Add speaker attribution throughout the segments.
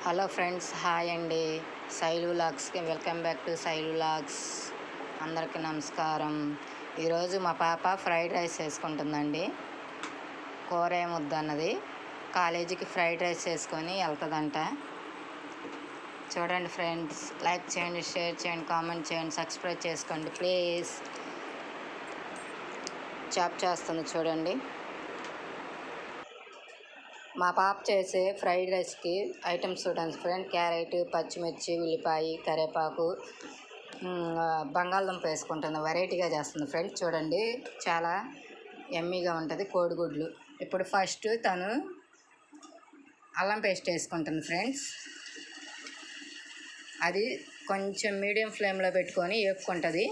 Speaker 1: Hello friends, hi అండి. శైలు వ్లాగ్స్కి welcome back to Shailu vlogs. అందరికీ నమస్కారం. ఈరోజు మా పాప ఫ్రైడ్ రైస్ చేసుకుంటుందండి. కూర ఏమొద్దన్నది, కాలేజీకి ఫ్రైడ్ రైస్ చేసుకొని వెళ్తుందంట. చూడండి ఫ్రెండ్స్, లైక్ చేయండి, షేర్ చేయండి, కామెంట్ చేయండి, సబ్స్క్రైబ్ చేసుకోండి ప్లీజ్. చాప్ చేస్తుంది చూడండి. మా పాప చేసే ఫ్రైడ్ రైస్కి ఐటమ్స్ చూడండి ఫ్రెండ్. క్యారెట్, పచ్చిమిర్చి, ఉల్లిపాయ, కరివేపాకు, బంగాళదుంప వేసుకుంటుంది. వెరైటీగా చేస్తుంది ఫ్రెండ్స్. చూడండి, చాలా యమ్మీగా ఉంటుంది. కోడిగుడ్లు. ఇప్పుడు ఫస్ట్ తను అల్లం పేస్ట్ వేసుకుంటుంది ఫ్రెండ్స్. అది కొంచెం మీడియం ఫ్లేమ్లో పెట్టుకొని వేపుకుంటుంది.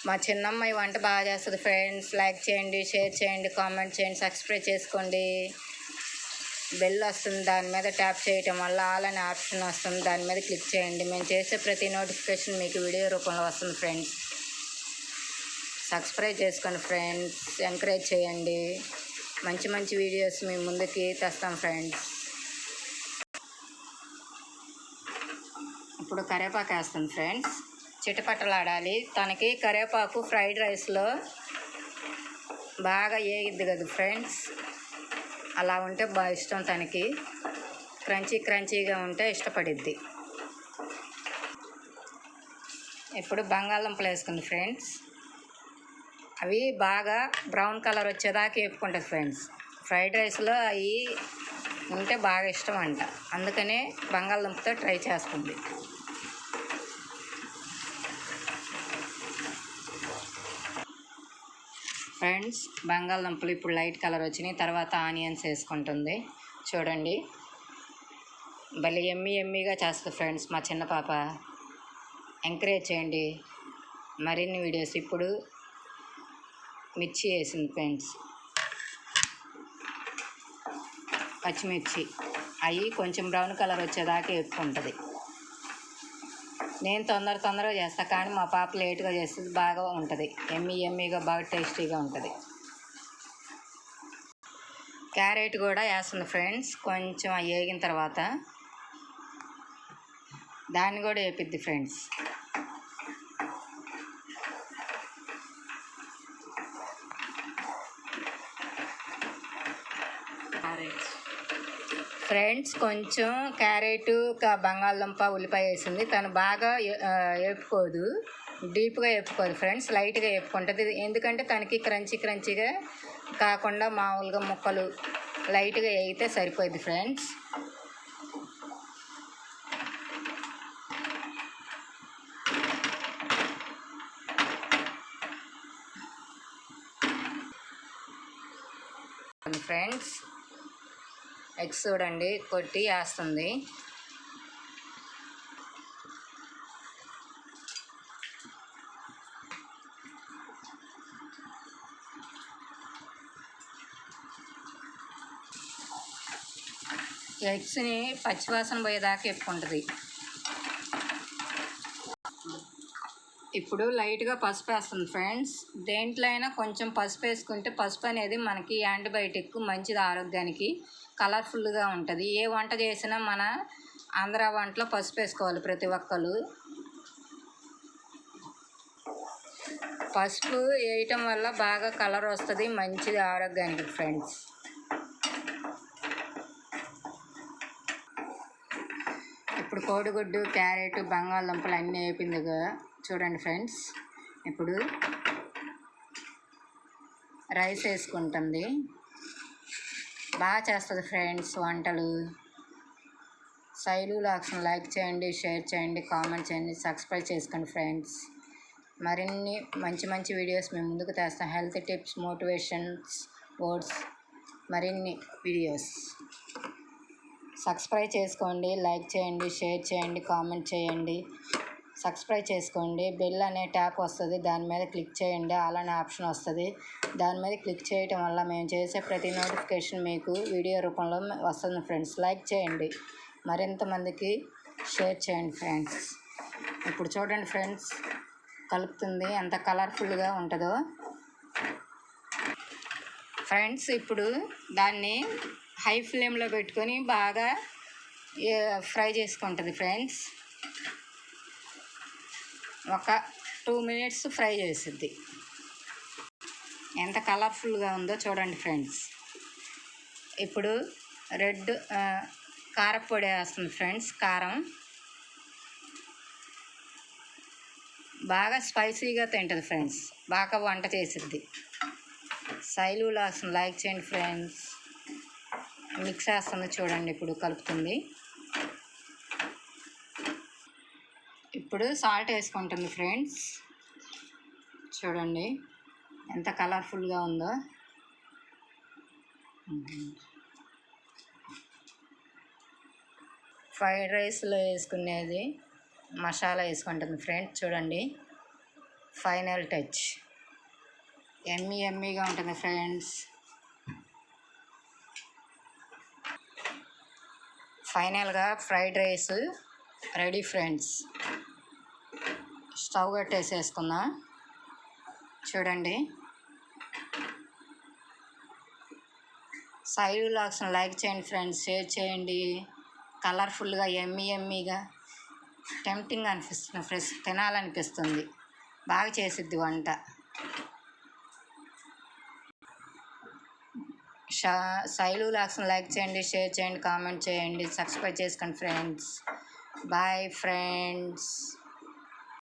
Speaker 1: మా చిన్నమ్మాయి వంట బాగా చేస్తుంది ఫ్రెండ్స్. లైక్ చేయండి, షేర్ చేయండి, కామెంట్ చేయండి, సబ్స్క్రైబ్ చేసుకోండి. బెల్ వస్తుంది, దాని మీద ట్యాప్ చేయటం వల్ల ఆల్ అనే ఆప్షన్ వస్తుంది, దాని మీద క్లిక్ చేయండి. మేము చేసే ప్రతి నోటిఫికేషన్ మీకు వీడియో రూపంలో వస్తుంది ఫ్రెండ్స్. సబ్స్క్రైబ్ చేసుకోండి ఫ్రెండ్స్, ఎంకరేజ్ చేయండి. మంచి మంచి వీడియోస్ మీ ముందుకి తెస్తాం ఫ్రెండ్స్. ఇప్పుడు కరివేపాకు వేస్తుంది ఫ్రెండ్స్. చిటపట్టలాడాలి. తనకి కరివేపాకు ఫ్రైడ్ రైస్లో బాగా ఏగిద్ది కదా ఫ్రెండ్స్. అలా ఉంటే బాగా ఇష్టం తనకి. క్రంచీగా ఉంటే ఇష్టపడిద్ది. ఇప్పుడు బంగాళదుంపలు వేసుకుంది ఫ్రెండ్స్. అవి బాగా బ్రౌన్ కలర్ వచ్చేదాకా వేపుకుంటుంది ఫ్రెండ్స్. ఫ్రైడ్ రైస్లో అవి ఉంటే బాగా ఇష్టం అంట, అందుకనే బంగాళదుంపతో ట్రై చేస్తుంది. ఫ్రెండ్స్, బంగాళదుంపలు ఇప్పుడు లైట్ కలర్ వచ్చినాయి. తర్వాత ఆనియన్స్ వేసుకుంటుంది. చూడండి, భలే యమ్మీగా చేస్తుంది ఫ్రెండ్స్ మా చిన్న పాప. ఎంకరేజ్ చేయండి మరిన్ని వీడియోస్. ఇప్పుడు మిర్చి వేసింది ఫ్రెండ్స్. పచ్చిమిర్చి అవి కొంచెం బ్రౌన్ కలర్ వచ్చేదాకా వేపుకుంటుంది. నేను తొందరగా చేస్తాను, కానీ మా పాప లేట్గా చేస్తుంది. బాగా ఉంటుంది, యమ్మీగా బాగా టేస్టీగా ఉంటుంది. క్యారెట్ కూడా వేస్తుంది ఫ్రెండ్స్. కొంచెం వేగిన తర్వాత దాన్ని కూడా వేపిద్ది ఫ్రెండ్స్. ఫ్రెండ్స్, కొంచెం క్యారెట్, బంగాళదుంప, ఉల్లిపాయ వేసింది. తను బాగా వేపుకోదు, డీప్గా వేపుకోదు ఫ్రెండ్స్. లైట్గా వేపుకుంటుంది. ఎందుకంటే తనకి క్రంచీగా కాకుండా మామూలుగా ముక్కలు లైట్గా వేగితే సరిపోద్ది ఫ్రెండ్స్. ఫ్రెండ్స్, ఎగ్స్ చూడండి కొట్టి వేస్తుంది. ఎగ్స్ని పచ్చివాసన పోయేదాకా వేపుకుంటుంది. ఇప్పుడు లైట్గా పసుపు వేస్తుంది ఫ్రెండ్స్. దేంట్లో అయినా కొంచెం పసుపు వేసుకుంటే, పసుపు అనేది మనకి యాంటీబయాటిక్, మంచిది ఆరోగ్యానికి, కలర్ఫుల్గా ఉంటుంది. ఏ వంట చేసినా మన ఆంధ్ర వంటలో పసుపు వేసుకోవాలి ప్రతి ఒక్కరు. పసుపు వేయటం వల్ల బాగా కలర్ వస్తుంది, మంచిది ఆరోగ్యానికి ఫ్రెండ్స్. ఇప్పుడు కోడిగుడ్డు, క్యారెట్, బంగాళదుంపలు అన్నీ వేపిందిగా చూడండి ఫ్రెండ్స్. ఇప్పుడు రైస్ వేసుకుంటుంది. బాగా చేస్తుంది ఫ్రెండ్స్ వంటలు. శైలు వ్లాగ్స్ని లైక్ చేయండి, షేర్ చేయండి, కామెంట్ చేయండి, సబ్స్క్రైబ్ చేసుకోండి ఫ్రెండ్స్. మరిన్ని మంచి వీడియోస్ మేము ముందుకు తెస్తాం. హెల్త్ టిప్స్, మోటివేషన్స్ వర్డ్స్, మరిన్ని వీడియోస్. సబ్స్క్రైబ్ చేసుకోండి, లైక్ చేయండి, షేర్ చేయండి, కామెంట్ చేయండి. సబ్స్క్రైబ్ చేసుకోండి. బెల్ అనే ట్యాప్ వస్తుంది, దాని మీద క్లిక్ చేయండి. ఆల్ అనే ఆప్షన్ వస్తుంది, దాని మీద క్లిక్ చేయటం వల్ల మేము చేసే ప్రతి నోటిఫికేషన్ మీకు వీడియో రూపంలో వస్తుంది ఫ్రెండ్స్. లైక్ చేయండి, మరింత మందికి షేర్ చేయండి ఫ్రెండ్స్. ఇప్పుడు చూడండి ఫ్రెండ్స్, కలుపుతుంది, ఎంత కలర్ఫుల్గా ఉంటుందో ఫ్రెండ్స్. ఇప్పుడు దాన్ని హై ఫ్లేమ్లో పెట్టుకొని బాగా ఫ్రై చేసుకుంటుంది ఫ్రెండ్స్. ఒక 2 మినిట్స్ ఫ్రై చేసిద్ది. ఎంత కలర్ఫుల్గా ఉందో చూడండి ఫ్రెండ్స్. ఇప్పుడు రెడ్ కారపొడి వేస్తుంది ఫ్రెండ్స్. కారం బాగా స్పైసీగా తింటుంది ఫ్రెండ్స్. బాగా వంట చేసిద్ది. శైలు వ్లాగ్స్ని లైక్ చేయండి ఫ్రెండ్స్. మిక్స్ చేస్తుంది చూడండి, ఇప్పుడు కలుపుతుంది. ఇప్పుడు సాల్ట్ వేసుకుంటుంది ఫ్రెండ్స్. చూడండి ఎంత కలర్ఫుల్గా ఉందో. ఫ్రైడ్ రైస్లో వేసుకునేది మసాలా వేసుకుంటుంది ఫ్రెండ్స్. చూడండి ఫైనల్ టచ్. ఎమ్మీగా ఉంటుంది ఫ్రెండ్స్. ఫైనల్గా fried rice ready friends. Stove కట్టేసేసుకుందాం. చూడండి శైలు వ్లాగ్స్ని లైక్ చేయండి ఫ్రెండ్స్, షేర్ చేయండి. కలర్ఫుల్గా ఎమ్మీగా టెంప్టింగ్ అనిపిస్తుంది ఫ్రెండ్స్, తినాలనిపిస్తుంది. బాగా చేసిద్ది వంట. శైలు వ్లాగ్స్ని లైక్ చేయండి, షేర్ చేయండి, కామెంట్ చేయండి, సబ్స్క్రైబ్ చేసుకోండి ఫ్రెండ్స్. Bye friends.